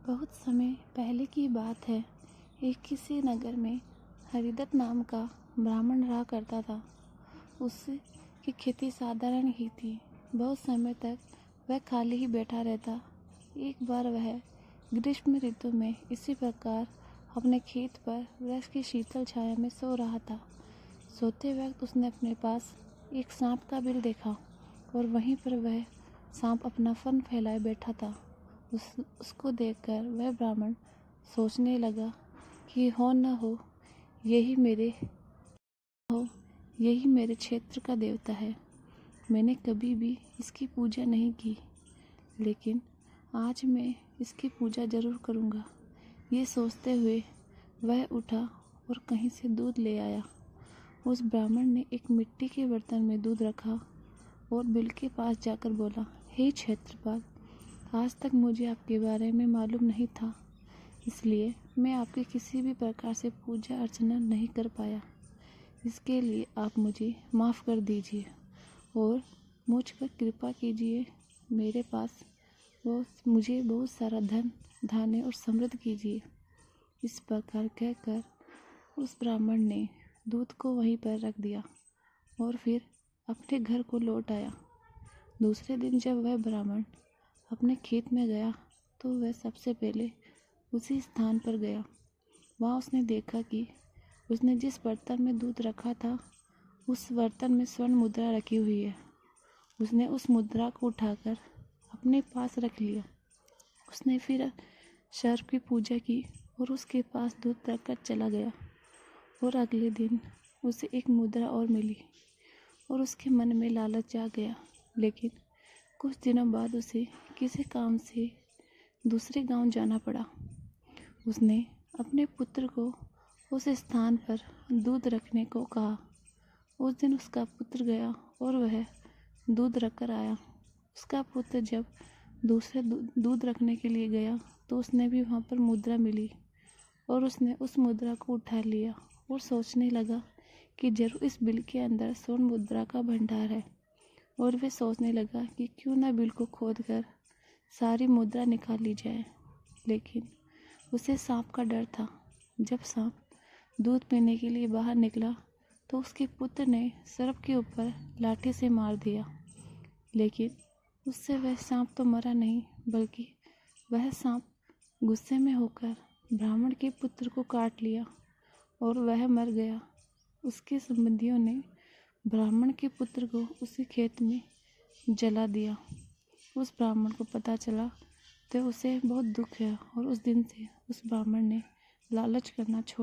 बहुत समय पहले की बात है। एक किसी नगर में हरिदत्त नाम का ब्राह्मण रहा करता था। उसकी खेती साधारण ही थी। बहुत समय तक वह खाली ही बैठा रहता। एक बार वह ग्रीष्म ऋतु में इसी प्रकार अपने खेत पर वृक्ष की शीतल छाया में सो रहा था। सोते वक्त उसने अपने पास एक सांप का बिल देखा और वहीं पर वह सांप अपना फन फैलाए बैठा था। उसको देखकर वह ब्राह्मण सोचने लगा कि हो न हो यही मेरे क्षेत्र का देवता है। मैंने कभी भी इसकी पूजा नहीं की, लेकिन आज मैं इसकी पूजा जरूर करूँगा। ये सोचते हुए वह उठा और कहीं से दूध ले आया। उस ब्राह्मण ने एक मिट्टी के बर्तन में दूध रखा और बिल के पास जाकर बोला, हे क्षेत्रपाल, आज तक मुझे आपके बारे में मालूम नहीं था, इसलिए मैं आपकी किसी भी प्रकार से पूजा अर्चना नहीं कर पाया। इसके लिए आप मुझे माफ़ कर दीजिए और मुझ पर कृपा कीजिए। मेरे पास मुझे बहुत सारा धन धान्य और समृद्ध कीजिए। इस प्रकार कहकर उस ब्राह्मण ने दूध को वहीं पर रख दिया और फिर अपने घर को लौट आया। दूसरे दिन जब वह ब्राह्मण अपने खेत में गया तो वह सबसे पहले उसी स्थान पर गया। वहाँ उसने देखा कि उसने जिस बर्तन में दूध रखा था उस बर्तन में स्वर्ण मुद्रा रखी हुई है। उसने उस मुद्रा को उठाकर अपने पास रख लिया। उसने फिर सर्प की पूजा की और उसके पास दूध रखकर चला गया। और अगले दिन उसे एक मुद्रा और मिली और उसके मन में लालच जाग गया। लेकिन कुछ दिनों बाद उसे किसी काम से दूसरे गांव जाना पड़ा। उसने अपने पुत्र को उस स्थान पर दूध रखने को कहा। उस दिन उसका पुत्र गया और वह दूध रखकर आया। उसका पुत्र जब दूसरे दूध रखने के लिए गया तो उसने भी वहाँ पर मुद्रा मिली और उसने उस मुद्रा को उठा लिया और सोचने लगा कि जरूर इस बिल के अंदर स्वर्ण मुद्रा का भंडार है। और वह सोचने लगा कि क्यों ना बिल को खोदकर सारी मुद्रा निकाल ली जाए। लेकिन उसे सांप का डर था। जब सांप दूध पीने के लिए बाहर निकला तो उसके पुत्र ने सर्प के ऊपर लाठी से मार दिया। लेकिन उससे वह सांप तो मरा नहीं, बल्कि वह सांप गुस्से में होकर ब्राह्मण के पुत्र को काट लिया और वह मर गया। उसके संबंधियों ने ब्राह्मण के पुत्र को उसी खेत में जला दिया। उस ब्राह्मण को पता चला तो उसे बहुत दुख है और उस दिन से उस ब्राह्मण ने लालच करना छोड़